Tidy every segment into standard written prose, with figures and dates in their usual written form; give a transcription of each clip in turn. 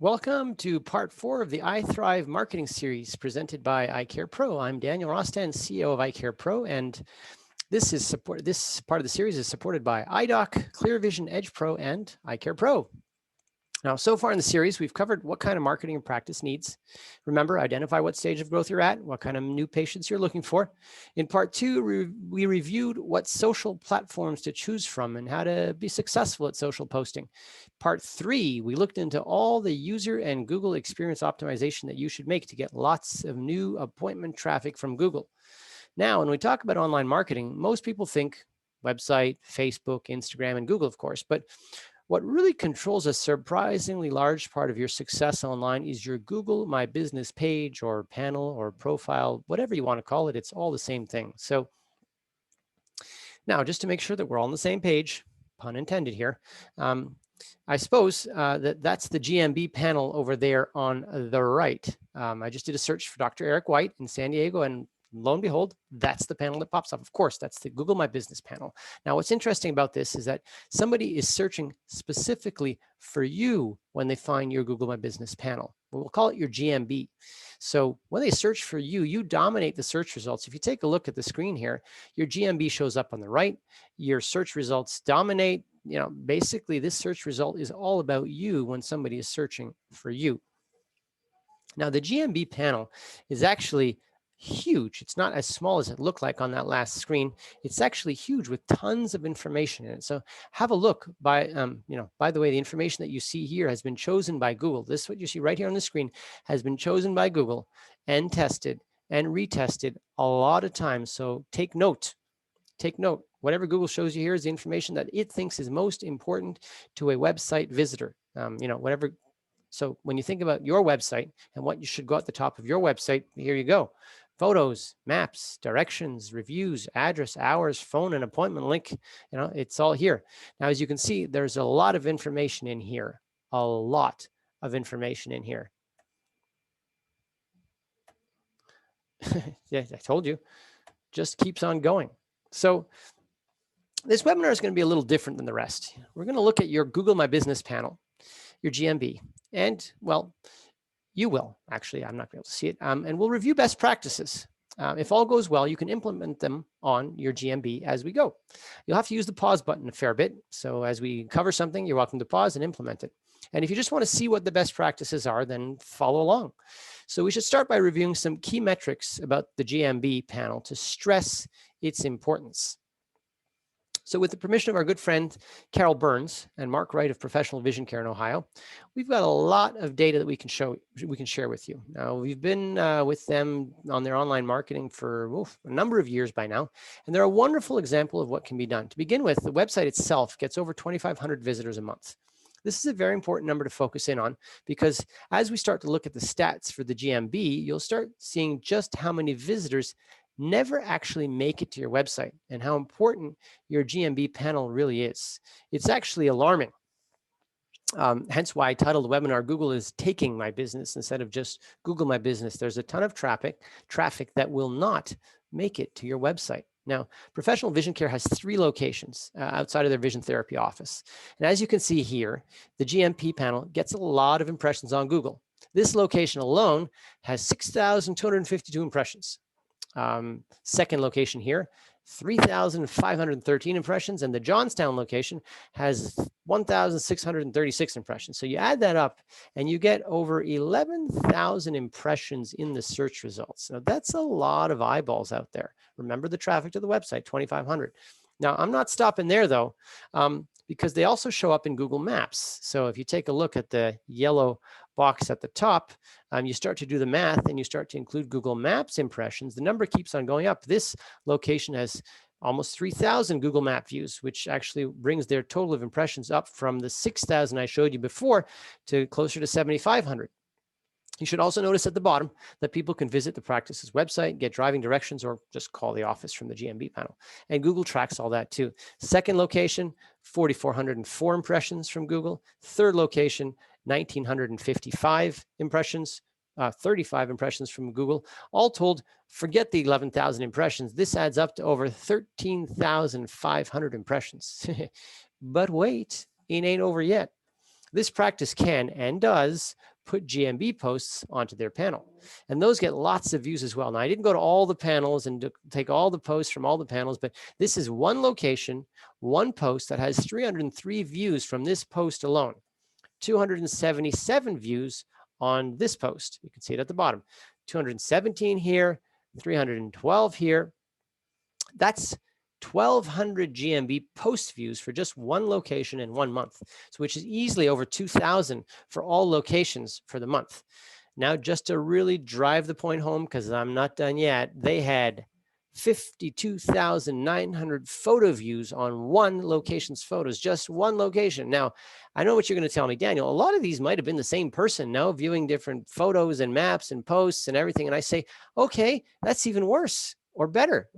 Welcome to part 4 of the I Thrive marketing series presented by iCare Pro. I'm Daniel Rostan, CEO of iCare Pro, and this part of the series is supported by iDoc, ClearVision Edge Pro, and iCare Pro. Now, so far in the series, we've covered what kind of marketing and practice needs. Remember, identify what stage of growth you're at, what kind of new patients you're looking for. In part 2, we reviewed what social platforms to choose from and how to be successful at social posting. Part 3, we looked into all the user and Google experience optimization that you should make to get lots of new appointment traffic from Google. Now, when we talk about online marketing, most people think website, Facebook, Instagram, and Google, of course, but what really controls a surprisingly large part of your success online is your Google My Business page or panel or profile, whatever you want to call it. It's all the same thing. So now, just to make sure that we're all on the same page, pun intended here, I suppose that's the GMB panel over there on the right. I just did a search for Dr. Eric White in San Diego, and lo and behold, that's the panel that pops up. Of course, that's the Google My Business panel. Now, what's interesting about this is that somebody is searching specifically for you when they find your Google My Business panel. We'll call it your GMB. So when they search for you, you dominate the search results. If you take a look at the screen here, your GMB shows up on the right. Your search results dominate. You know, basically, this search result is all about you when somebody is searching for you. Now, the GMB panel is actually huge. It's not as small as it looked like on that last screen. It's actually huge with tons of information in it. So have a look. By the way, the information that you see here has been chosen by Google. This, what you see right here on the screen, has been chosen by Google and tested and retested a lot of times. So take note. Take note. Whatever Google shows you here is the information that it thinks is most important to a website visitor. Whatever. So when you think about your website and what you should go at the top of your website, here you go. Photos, maps, directions, reviews, address, hours, phone, and appointment link. It's all here. Now, as you can see, there's a lot of information in here. A lot of information in here. Yeah, I told you. Just keeps on going. So this webinar is going to be a little different than the rest. We're going to look at your Google My Business panel, your GMB, and, well, you will, actually, I'm not going to be able to see it, and we'll review best practices. If all goes well, you can implement them on your GMB as we go. You'll have to use the pause button a fair bit. So as we cover something, you're welcome to pause and implement it. And if you just want to see what the best practices are, then follow along. So we should start by reviewing some key metrics about the GMB panel to stress its importance. So with the permission of our good friend, Carol Burns and Mark Wright of Professional Vision Care in Ohio, we've got a lot of data that we can share with you. Now, we've been with them on their online marketing for a number of years by now, and they're a wonderful example of what can be done. To begin with, the website itself gets over 2,500 visitors a month. This is a very important number to focus in on because as we start to look at the stats for the GMB, you'll start seeing just how many visitors never actually make it to your website and how important your GMB panel really is. It's actually alarming. Hence why I titled the webinar, Google is taking my business instead of just Google My Business. There's a ton of traffic that will not make it to your website. Now, Professional Vision Care has 3 locations outside of their vision therapy office. And as you can see here, the GMB panel gets a lot of impressions on Google. This location alone has 6,252 impressions. Second location here, 3,513 impressions, and the Johnstown location has 1,636 impressions. So you add that up and you get over 11,000 impressions in the search results. Now that's a lot of eyeballs out there. Remember the traffic to the website, 2,500. Now I'm not stopping there though, because they also show up in Google Maps. So if you take a look at the yellow box at the top, you start to do the math and you start to include Google Maps impressions, the number keeps on going up. This location has almost 3,000 Google Map views, which actually brings their total of impressions up from the 6,000 I showed you before to closer to 7,500. You should also notice at the bottom that people can visit the practice's website, get driving directions, or just call the office from the GMB panel. And Google tracks all that too. Second location, 4,404 impressions from Google. Third location, 1,955 impressions, 35 impressions from Google. All told, forget the 11,000 impressions. This adds up to over 13,500 impressions. But wait, it ain't over yet. This practice can and does put GMB posts onto their panel. And those get lots of views as well. Now, I didn't go to all the panels and take all the posts from all the panels, but this is one location, one post that has 303 views from this post alone, 277 views on this post. You can see it at the bottom, 217 here, 312 here. That's 1,200 GMB post views for just one location in 1 month, so which is easily over 2,000 for all locations for the month. Now, just to really drive the point home, because I'm not done yet, they had 52,900 photo views on one location's photos, just one location. Now, I know what you're going to tell me, Daniel. A lot of these might have been the same person now viewing different photos and maps and posts and everything. And I say, okay, that's even worse or better,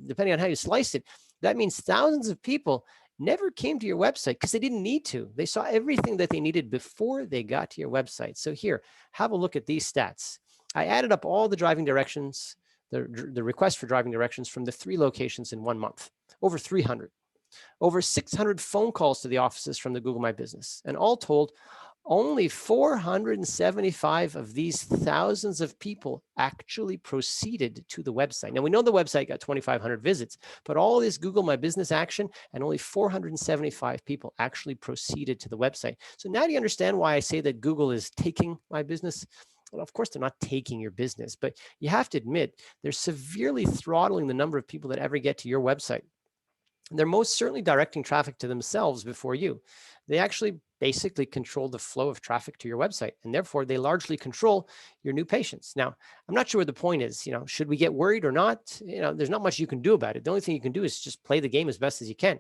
depending on how you slice it. That means thousands of people never came to your website because they didn't need to. They saw everything that they needed before they got to your website. So here, have a look at these stats. I added up all the driving directions, the requests for driving directions from the 3 locations in 1 month, over 300. Over 600 phone calls to the offices from the Google My Business. And all told, only 475 of these thousands of people actually proceeded to the website. Now, we know the website got 2,500 visits, but all this Google My Business action and only 475 people actually proceeded to the website. So now do you understand why I say that Google is taking my business? Well, of course, they're not taking your business, but you have to admit they're severely throttling the number of people that ever get to your website. They're most certainly directing traffic to themselves before you. They actually basically control the flow of traffic to your website, and therefore they largely control your new patients. Now, I'm not sure what the point is. Should we get worried or not? There's not much you can do about it. The only thing you can do is just play the game as best as you can,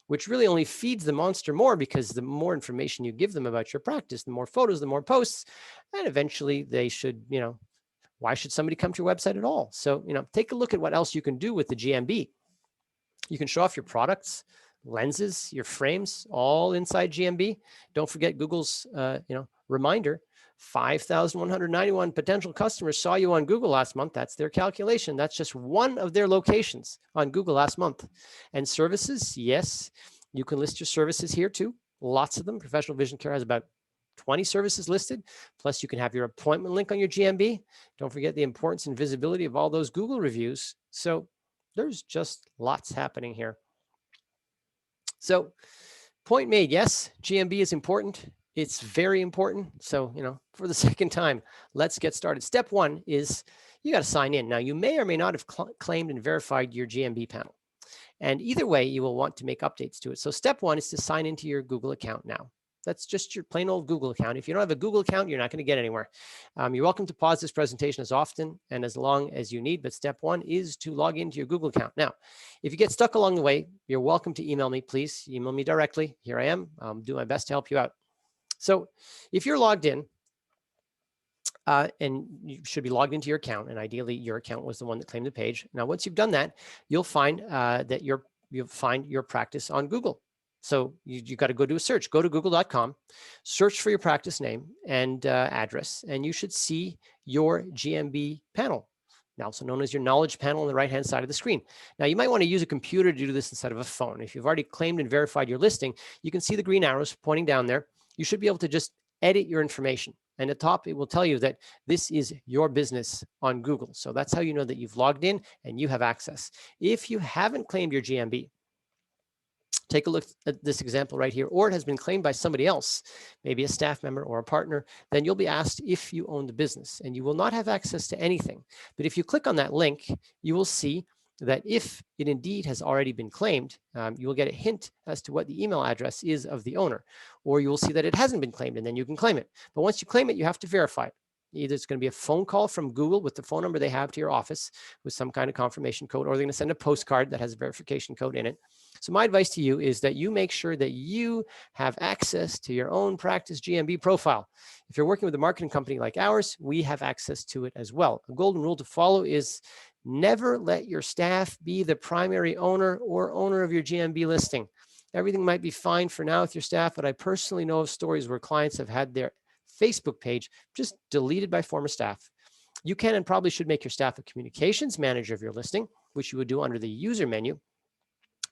which really only feeds the monster more, because the more information you give them about your practice, the more photos, the more posts, and eventually they should, why should somebody come to your website at all? So, take a look at what else you can do with the GMB. You can show off your products, lenses, your frames, all inside GMB. Don't forget Google's, reminder, 5,191 potential customers saw you on Google last month. That's their calculation. That's just one of their locations on Google last month. And services, yes, you can list your services here too. Lots of them. Professional Vision Care has about 20 services listed. Plus, you can have your appointment link on your GMB. Don't forget the importance and visibility of all those Google reviews. So there's just lots happening here. So point made, yes, GMB is important. It's very important. So, for the second time, let's get started. Step 1 is you got to sign in. Now, you may or may not have claimed and verified your GMB panel. And either way, you will want to make updates to it. So step 1 is to sign into your Google account now. That's just your plain old Google account. If you don't have a Google account, you're not going to get anywhere. You're welcome to pause this presentation as often and as long as you need, but step 1 is to log into your Google account. Now, if you get stuck along the way, you're welcome to email me. Please email me directly. Here I am. I'll do my best to help you out. So if you're logged in, and you should be logged into your account, and ideally your account was the one that claimed the page. Now, once you've done that, you'll find that you'll find your practice on Google. So you got to go do a search. Go to google.com, search for your practice name and address, and you should see your GMB panel, also known as your knowledge panel on the right-hand side of the screen. Now, you might want to use a computer to do this instead of a phone. If you've already claimed and verified your listing, you can see the green arrows pointing down there. You should be able to just edit your information. And at the top, it will tell you that this is your business on Google. So that's how you know that you've logged in and you have access. If you haven't claimed your GMB, take a look at this example right here, or it has been claimed by somebody else, maybe a staff member or a partner, then you'll be asked if you own the business, and you will not have access to anything. But if you click on that link, you will see that if it indeed has already been claimed, you will get a hint as to what the email address is of the owner, or you will see that it hasn't been claimed, and then you can claim it. But once you claim it, you have to verify it. Either it's going to be a phone call from Google with the phone number they have to your office with some kind of confirmation code, or they're going to send a postcard that has a verification code in it. So my advice to you is that you make sure that you have access to your own practice GMB profile. If you're working with a marketing company like ours, we have access to it as well. A golden rule to follow is never let your staff be the primary owner or owner of your GMB listing. Everything might be fine for now with your staff, but I personally know of stories where clients have had their Facebook page just deleted by former staff. You can and probably should make your staff a communications manager of your listing, which you would do under the user menu,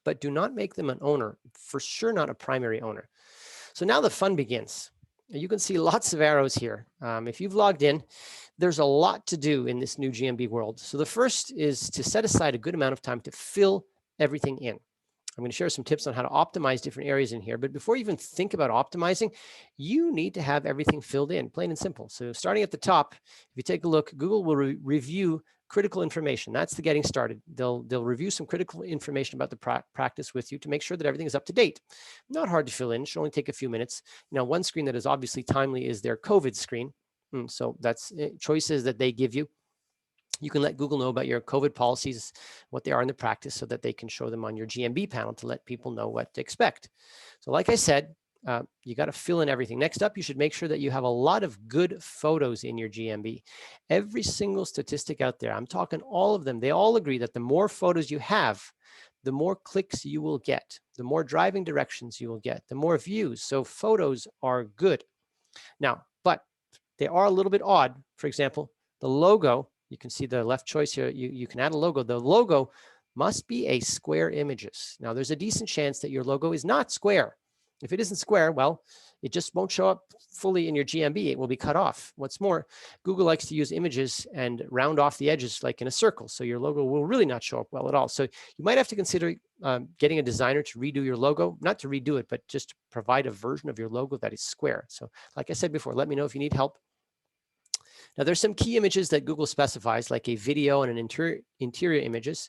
but do not make them an owner, for sure not a primary owner. So now the fun begins. You can see lots of arrows here. If you've logged in, there's a lot to do in this new GMB world. So the first is to set aside a good amount of time to fill everything in. I'm going to share some tips on how to optimize different areas in here. But before you even think about optimizing, you need to have everything filled in, plain and simple. So starting at the top, if you take a look, Google will review critical information. That's the getting started. They'll review some critical information about the practice with you to make sure that everything is up to date. Not hard to fill in. It should only take a few minutes. Now, one screen that is obviously timely is their COVID screen. So that's choices that they give you. You can let Google know about your COVID policies, what they are in the practice, so that they can show them on your GMB panel to let people know what to expect. So like I said, you got to fill in everything. Next up, you should make sure that you have a lot of good photos in your GMB. Every single statistic out there, I'm talking all of them, they all agree that the more photos you have, the more clicks you will get, the more driving directions you will get, the more views. So photos are good. Now, but they are a little bit odd. For example, the logo, you can see the left choice here, you can add a logo. The logo must be a square images. Now, there's a decent chance that your logo is not square. If it isn't square, well, it just won't show up fully in your GMB. It will be cut off. What's more, Google likes to use images and round off the edges like in a circle. So your logo will really not show up well at all. So you might have to consider getting a designer to redo your logo, not to redo it, but just to provide a version of your logo that is square. So like I said before, let me know if you need help. Now, there's some key images that Google specifies, like a video and an interior image.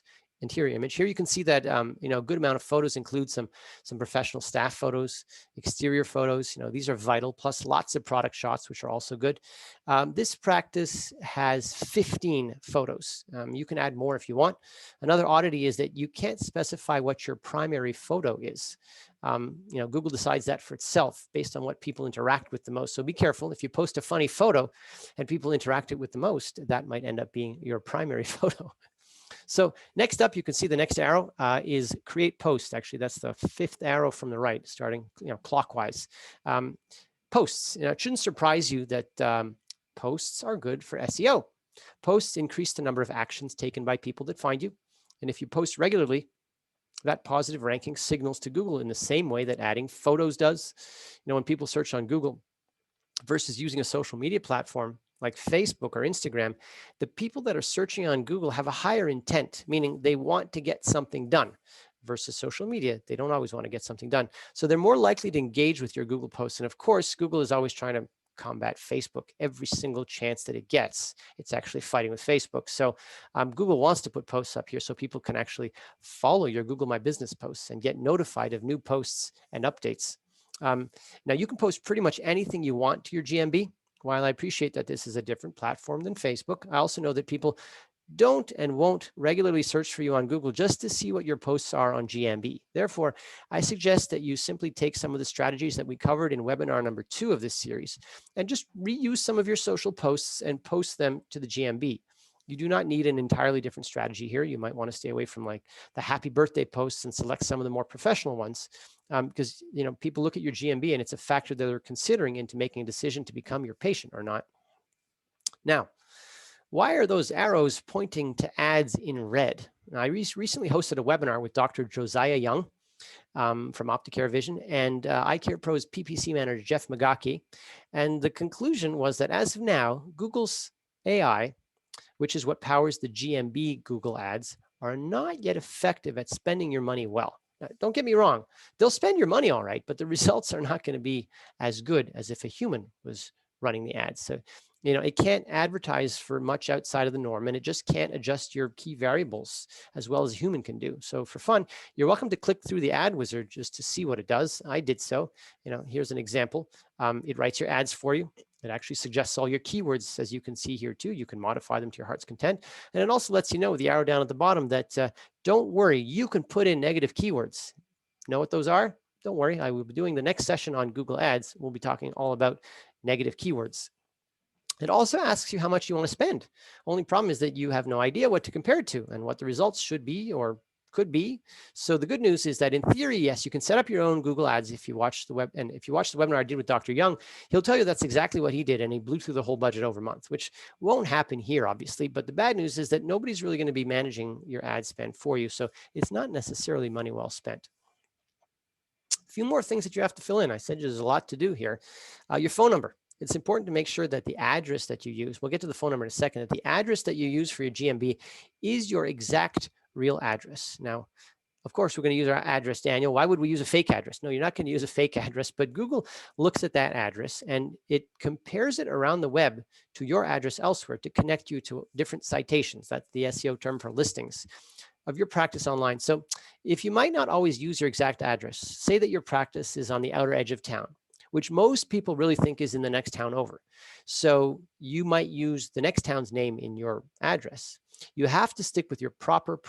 Here you can see that a good amount of photos include some professional staff photos, exterior photos. These are vital, plus lots of product shots, which are also good. This practice has 15 photos. You can add more if you want. Another oddity is that you can't specify what your primary photo is. Google decides that for itself based on what people interact with the most. So be careful. If you post a funny photo and people interact it with the most, that might end up being your primary photo. So next up, you can see the next arrow is create post. Actually, that's the 5th arrow from the right, starting clockwise. Posts. It shouldn't surprise you that posts are good for SEO. Posts increase the number of actions taken by people that find you. And if you post regularly, that positive ranking signals to Google in the same way that adding photos does. When people search on Google versus using a social media platform like Facebook or Instagram, the people that are searching on Google have a higher intent, meaning they want to get something done, versus social media. They don't always want to get something done. So they're more likely to engage with your Google posts. And of course, Google is always trying to combat Facebook every single chance that it gets. It's actually fighting with Facebook. So Google wants to put posts up here so people can actually follow your Google My Business posts and get notified of new posts and updates. Now, you can post pretty much anything you want to your GMB. While I appreciate that this is a different platform than Facebook, I also know that people don't and won't regularly search for you on Google just to see what your posts are on GMB. Therefore, I suggest that you simply take some of the strategies that we covered in webinar number 2 of this series and just reuse some of your social posts and post them to the GMB. You do not need an entirely different strategy here. You might want to stay away from like the happy birthday posts and select some of the more professional ones because people look at your GMB and it's a factor that they're considering into making a decision to become your patient or not. Now, why are those arrows pointing to ads in red? Now, I recently hosted a webinar with Dr. Josiah Young from Opticare Vision and iCare Pro's PPC manager, Jeff Magaki. And the conclusion was that as of now, Google's AI, which is what powers the GMB Google ads, are not yet effective at spending your money well. Now, don't get me wrong, they'll spend your money all right, but the results are not going to be as good as if a human was running the ads. So, it can't advertise for much outside of the norm, and it just can't adjust your key variables as well as a human can do. So for fun, you're welcome to click through the ad wizard just to see what it does. I did so. Here's an example. It writes your ads for you. It actually suggests all your keywords, as you can see here too. You can modify them to your heart's content. And it also lets you know with the arrow down at the bottom that don't worry, you can put in negative keywords. Know what those are? Don't worry, I will be doing the next session on Google Ads. We'll be talking all about negative keywords. It also asks you how much you want to spend. Only problem is that you have no idea what to compare it to and what the results should be or could be. So the good news is that in theory, yes, you can set up your own Google Ads if you watch the webinar I did with Dr. Young, he'll tell you that's exactly what he did, and he blew through the whole budget over a month, which won't happen here, obviously. But the bad news is that nobody's really going to be managing your ad spend for you. So it's not necessarily money well spent. few more things that you have to fill in. I said there's a lot to do here. Your phone number. It's important to make sure that the address that you use, we'll get to the phone number in a second, that the address that you use for your GMB is your exact real address. Now, of course, we're going to use our address, Daniel. Why would we use a fake address? No, you're not going to use a fake address, but Google looks at that address and it compares it around the web to your address elsewhere to connect you to different citations. That's the SEO term for listings of your practice online. So if you might not always use your exact address, say that your practice is on the outer edge of town, which most people really think is in the next town over. So you might use the next town's name in your address. You have to stick with your proper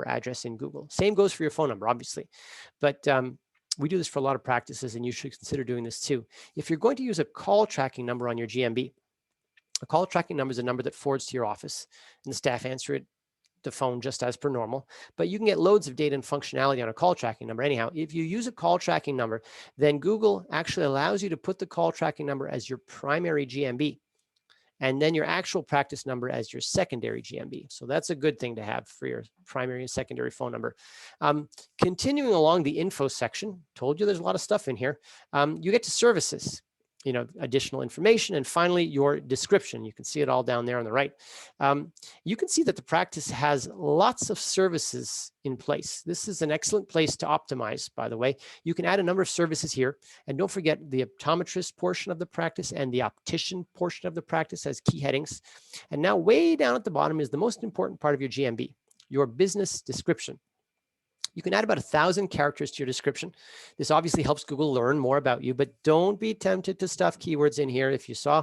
address in Google. Same goes for your phone number, obviously. But we do this for a lot of practices, and you should consider doing this too. If you're going to use a call tracking number on your GMB, a call tracking number is a number that forwards to your office, and the staff answer it the phone just as per normal, but you can get loads of data and functionality on a call tracking number. Anyhow, if you use a call tracking number, then Google actually allows you to put the call tracking number as your primary GMB, and then your actual practice number as your secondary GMB. So that's a good thing to have for your primary and secondary phone number. Continuing along the info section, told you there's a lot of stuff in here. You get to services, additional information, and finally your description. You can see it all down there on the right. You can see that the practice has lots of services in place. This is an excellent place to optimize, by the way. You can add a number of services here, and don't forget the optometrist portion of the practice and the optician portion of the practice as key headings. And now way down at the bottom is the most important part of your GMB, your business description. You can add about 1,000 characters to your description. This obviously helps Google learn more about you, but don't be tempted to stuff keywords in here. If you saw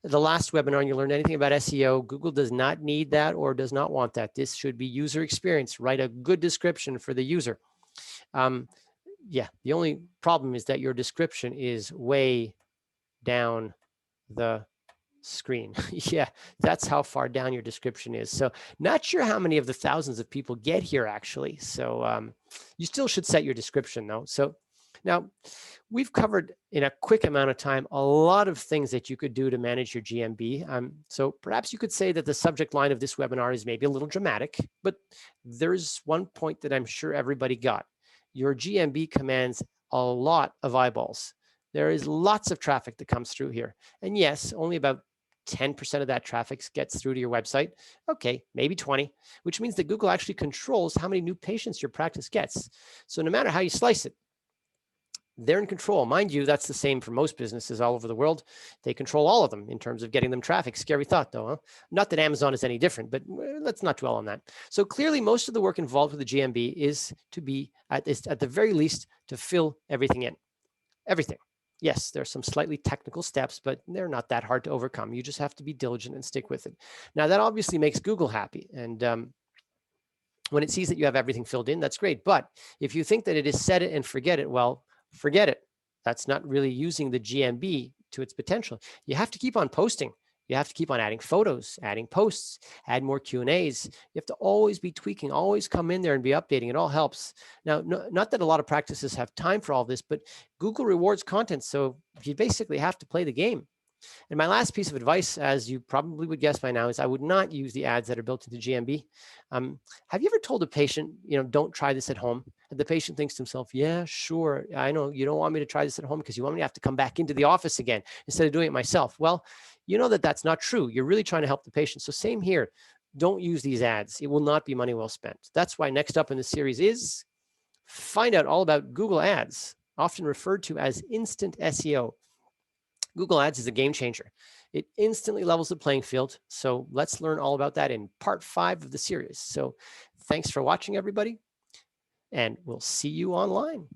the last webinar and you learned anything about SEO, Google does not need that or does not want that. This should be user experience. Write a good description for the user. Yeah, the only problem is that your description is way down the screen. Yeah, that's how far down your description is. So not sure how many of the thousands of people get here actually. So you still should set your description though. So now we've covered in a quick amount of time a lot of things that you could do to manage your GMB. So perhaps you could say that the subject line of this webinar is maybe a little dramatic, but there's one point that I'm sure everybody got. Your GMB commands a lot of eyeballs. There is lots of traffic that comes through here. And yes, only about 10% of that traffic gets through to your website. Okay, maybe 20, which means that Google actually controls how many new patients your practice gets. So no matter how you slice it, they're in control. Mind you, that's the same for most businesses all over the world. They control all of them in terms of getting them traffic. Scary thought though, huh? Not that Amazon is any different, but let's not dwell on that. So clearly most of the work involved with the GMB is to be, at the very least, to fill everything in. Everything. Yes, there's some slightly technical steps, but they're not that hard to overcome. You just have to be diligent and stick with it. Now, that obviously makes Google happy. And when it sees that you have everything filled in, that's great. But if you think that it is set it and forget it, well, forget it. That's not really using the GMB to its potential. You have to keep on posting. You have to keep on adding photos, adding posts, add more Q&As. You have to always be tweaking, always come in there and be updating. It all helps. Now, not that a lot of practices have time for all this, but Google rewards content. So you basically have to play the game. And my last piece of advice, as you probably would guess by now, is I would not use the ads that are built into GMB. Have you ever told a patient, don't try this at home? And the patient thinks to himself, yeah, sure. I know you don't want me to try this at home because you want me to have to come back into the office again instead of doing it myself. Well, you know that that's not true. You're really trying to help the patient. So same here. Don't use these ads. It will not be money well spent. That's why next up in the series is find out all about Google Ads, often referred to as instant SEO. Google Ads is a game changer. It instantly levels the playing field. So let's learn all about that in part 5 of the series. So thanks for watching, everybody, and we'll see you online.